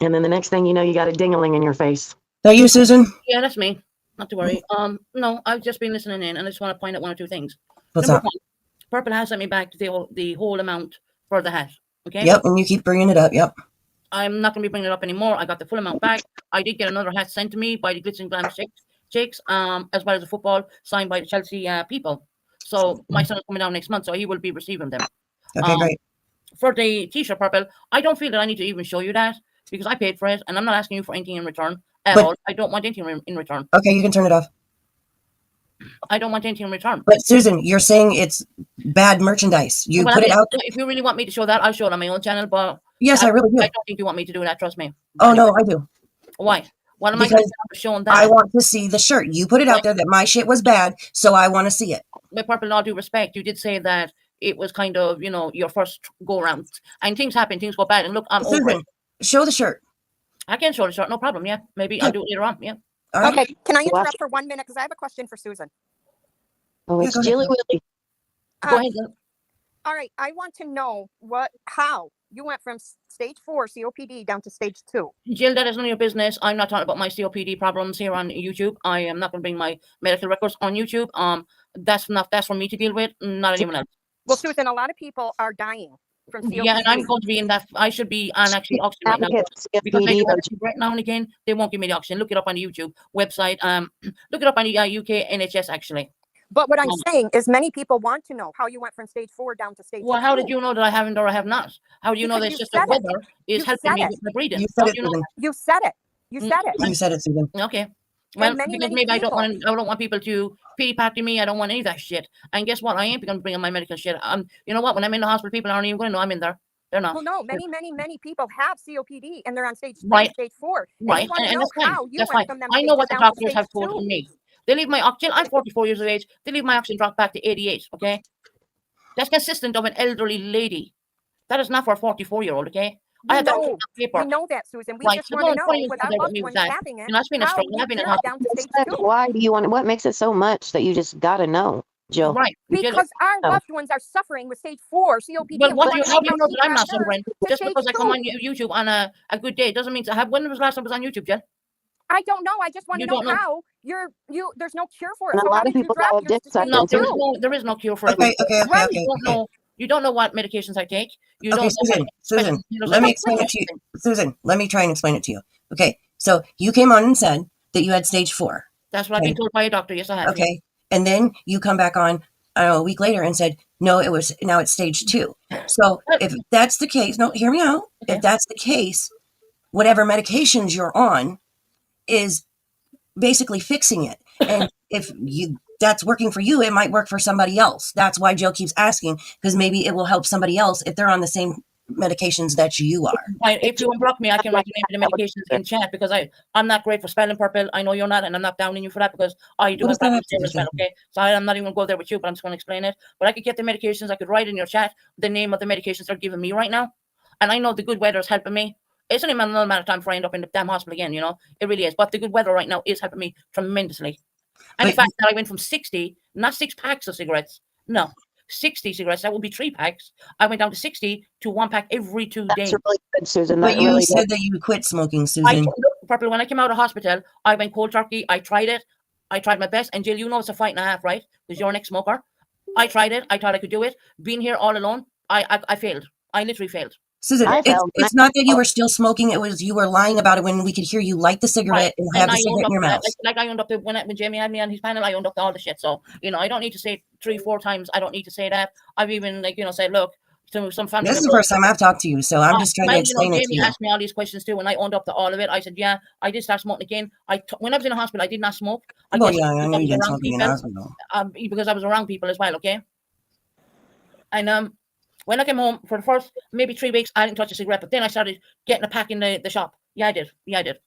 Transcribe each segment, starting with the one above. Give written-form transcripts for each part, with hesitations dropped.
And then the next thing you know, you got a ding-a-ling in your face. That you, Susan? Yeah, that's me. Not to worry. No, I've just been listening in, and I just want to point out one or two things. What's Number up? one, Purple has sent me back the whole amount for the hat. Okay. Yep, and you keep bringing it up. Yep. I'm not going to be bringing it up anymore. I got the full amount back. I did get another hat sent to me by the Glitz and Glam Shakes, as well as a football signed by the Chelsea people. So my son is coming down next month, so he will be receiving them. Okay, great. For the T-shirt, Purple, I don't feel that I need to even show you that because I paid for it, and I'm not asking you for anything in return at all. I don't want anything in return. Okay, you can turn it off. I don't want anything in return. But Susan, you're saying it's bad merchandise. You put it out. If you really want me to show that, I'll show it on my own channel. But yes, I really do. I don't think you want me to do that. Trust me. Oh no, I do. Why? What am because I going to showing that? I want to see the shirt. You put it out there that my shit was bad, so I want to see it. With Purple, all due respect, you did say that it was kind of, your first go around, and things happen, things go bad. And look, I'm Susan, over it. Show the shirt. I can show the shirt, no problem. Yeah, maybe I'll do it later on. Yeah. Right. Okay, can I interrupt for 1 minute because I have a question for Susan? Oh, it's Jilly Willy. Go ahead. All right, I want to know how you went from stage 4 COPD down to stage 2. Jill, that is none of your business. I'm not talking about my COPD problems here on YouTube. I am not going to bring my medical records on YouTube. That's for me to deal with, not anyone else. Well, Susan, a lot of people are dying from COPD. Yeah, and I'm going to be in that. I should be on actually oxygen right now because right now and again they won't give me the oxygen. Look it up on the YouTube website. Look it up on the UK NHS actually. But what I'm saying is many people want to know how you went from stage 4 down to stage 2. Well, how did you know that I haven't or I have not? How do you know that just the weather is helping me with the breathing? You said it, You said it. You said it. You said it, Susan. Okay. Well, because maybe I don't want people to pity party me. I don't want any of that shit. And guess what? I ain't going to bring in my medical shit. You know what? When I'm in the hospital, people aren't even going to know I'm in there. They're not. Well, no, many people have COPD and they're on stage 3, stage 4. Right. And that's fine. That's fine. I know what the doctors have told me. They leave my oxygen. I'm 44 years of age. They leave my oxygen drop back to 88. Okay. That's consistent of an elderly lady. That is not for a 44-year-old. Okay. I have paper. We know that, Susan. We just want to know without loved ones having it. That's been a struggle. I've been in hospital. Why do you want? What makes it so much that you just got to know, Jill? Right. Because our loved ones are suffering with stage 4 COPD. But how do you know that I'm not suffering? Just because I come on YouTube on a good day doesn't mean to have. When was the last time I was on YouTube, Jill? I don't know. I just want to know how there's no cure for it. And a lot of people have no, there is no cure for it. Okay. You don't know what medications I take. You okay, don't Susan, let me explain it to you. Susan, let me try and explain it to you. Okay, so you came on and said that you had stage 4. That's what I've been told by a doctor. Yes, I have. Okay, and then you come back on a week later and said, no, now it's stage 2. So if that's the case, no, hear me out. Okay. If that's the case, whatever medications you're on is basically fixing it. And if that's working for you, it might work for somebody else. That's why Jill keeps asking, because maybe it will help somebody else if they're on the same medications that you are. Right. If you unblock me, I can write the name of the medications in chat because I'm not great for spelling, Purple. I know you're not, and I'm not downing you for that because I do have that as well, okay? So I'm not even going to go there with you, but I'm just going to explain it. But I could get the medications. I could write in your chat the name of the medications they're giving me right now. And I know the good weather is helping me. It's only a matter of time before I end up in the damn hospital again, It really is. But the good weather right now is helping me tremendously. And in fact, that I went from 60, not 6 packs of cigarettes, no, 60 cigarettes, that would be 3 packs. I went down to 60 to 1 pack every 2 days. That's really good, Susan. But you said that you quit smoking, Susan. Purple, when I came out of hospital, I went cold turkey. I tried it. I tried my best. And Jill, you know it's a fight and a half, right? Because you're an ex-smoker. I tried it. I thought I could do it. Being here all alone, I failed. I literally failed. Susan, it's not that you were still smoking. It was you were lying about it when we could hear you light the cigarette and have the cigarette in your mouth. Like I owned up to when Jamie had me on his panel, I owned up to all the shit. So, I don't need to say 3-4 times. I don't need to say that. I've even said, look, to some family. This is the first time I've talked to you, so I'm just trying to explain it to you. Jamie asked me all these questions too, and I owned up to all of it. I said, yeah, I did start smoking again. When I was in the hospital, I did not smoke. I know you didn't smoke in the hospital. Because I was around people as well, okay? And when I came home for the first maybe 3 weeks, I didn't touch a cigarette, but then I started getting a pack in the shop. Yeah, I did.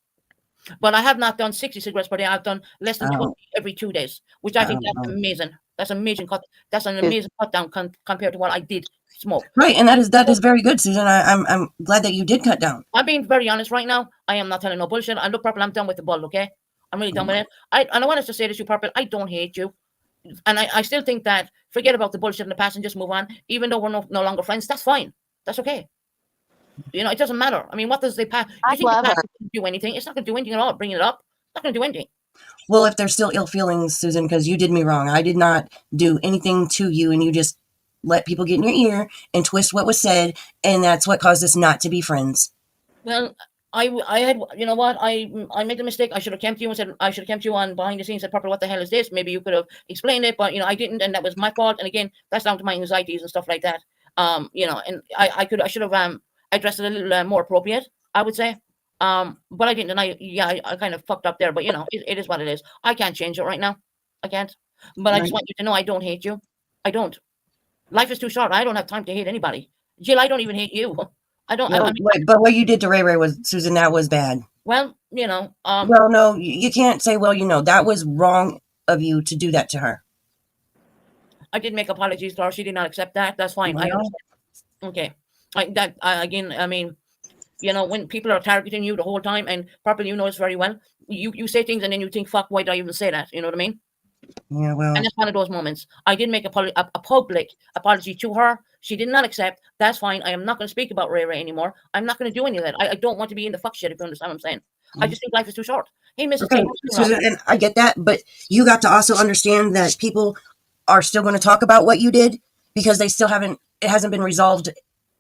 But I have not done 60 cigarettes per day. I've done less than 20 every 2 days, which I think that's amazing. That's amazing cut. That's an amazing cut down compared to what I did smoke. Right, and that is very good, Susan. I'm glad that you did cut down. I'm being very honest right now. I am not telling no bullshit. I look, Purple, I'm done with the bull, okay? I'm really done with it. And I want us to say this to you, Purple. I don't hate you. And I still think that forget about the bullshit in the past and just move on. Even though we're no longer friends, that's fine. That's okay. You know, it doesn't matter. I mean, what does the past? I You think the love past her. is gonna do anything? It's not going to do anything at all. Bringing it up, it's not going to do anything. Well, if there's still ill feelings, Susan, because you did me wrong. I did not do anything to you, and you just let people get in your ear and twist what was said, and that's what caused us not to be friends. Well, I had, you know what, I made the mistake. I should have come to you and said, I should have come to you on behind the scenes, said, Purple, what the hell is this? Maybe you could have explained it, but you know, I didn't, and that was my fault. And again, that's down to my anxieties and stuff like that. You know, and I should have addressed it a little more appropriate, I would say. But I didn't, and I kind of fucked up there. But you know, it is what it is. I can't change it right now. I can't. But I just Right. want you to know, I don't hate you. I don't. Life is too short. I don't have time to hate anybody. Jill, I don't even hate you. I don't. I No, mean, but what you did to Ray Ray was, Susan, that was bad. well, you know, Well, no, you can't say, well, you know, that was wrong of you to do that to her. I did make apologies to her. She did not accept that. That's fine. I Well, understand. Okay. Again, I mean, you know, when people are targeting you the whole time, and Purple, you know this very well. You say things and then you think, fuck, why did I even say that? You know what I mean? yeah, well, And that's one of those moments. I did make a public apology to her. She did not accept. That's fine. I am not going to speak about Ray Ray anymore. I'm not going to do any of that. I don't want to be in the fuck shit, if you understand what I'm saying. I just think life is too short. Hey, Mrs. okay, T, Susan, and I get that, but you got to also understand that people are still going to talk about what you did because they still haven't, it hasn't been resolved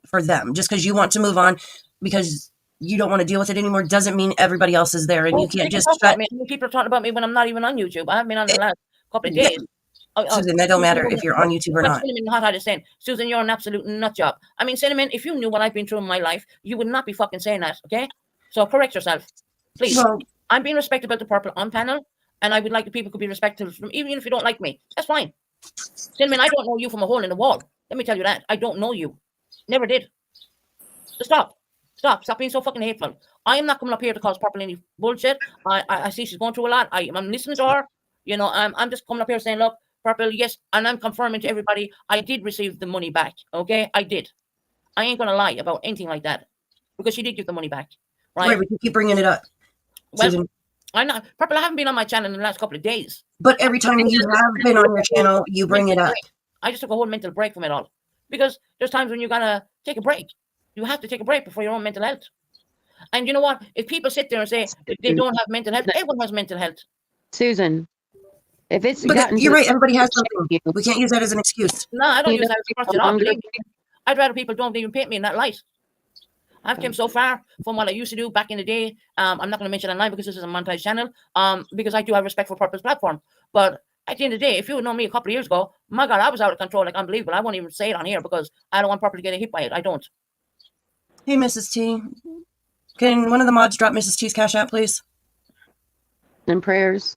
for them. Just because you want to move on because you don't want to deal with it anymore doesn't mean everybody else is there, and you they can't can just talk about shut. me. I mean, people are talking about me when I'm not even on YouTube. I haven't been on the last couple of Yeah, days. Susan, that don't matter if you're on YouTube or But not. Cinnamon Hot is saying, Susan, you're an absolute nut job. I mean, Cinnamon, if you knew what I've been through in my life, you would not be fucking saying that, okay? So correct yourself, please. Well, I'm being respectful about the Purple on panel, and I would like the people could be respectful from, even if you don't like me. That's fine. Cinnamon, I don't know you from a hole in the wall. Let me tell you that. I don't know you. Never did. So stop. Stop being so fucking hateful. I am not coming up here to cause Purple any bullshit. I see she's going through a lot. I'm listening to her. You know, I'm just coming up here saying, look, Purple, yes, and I'm confirming to everybody, I did receive the money back. Okay, I did. I ain't gonna lie about anything like that because she did give the money back, right, right? but you keep bringing it up, Well, Susan. I'm not Purple. I haven't been on my channel in the last couple of days. But every time you have been on your channel, you bring it up. I just took a whole mental break from it all because there's times when you gotta take a break. You have to take a break before your own mental health. And you know what? If people sit there and say they don't have mental health, everyone has mental health. Susan, if it's But gotten you're to right. Everybody has something. you, We can't use that as an excuse. No, I don't you use know, that as a crutch at all. longer- Believe me. I'd rather people don't even paint me in that light. I've come so far from what I used to do back in the day. I'm not going to mention online because this is a monetized channel. Because I do have respect for Purpose platform. But at the end of the day, if you had known me a couple of years ago, my God, I was out of control, like unbelievable. I won't even say it on here because I don't want Purple to get hit by it. I don't. Hey, Mrs. T. Can one of the mods drop Mrs. T's cash out, please? and prayers.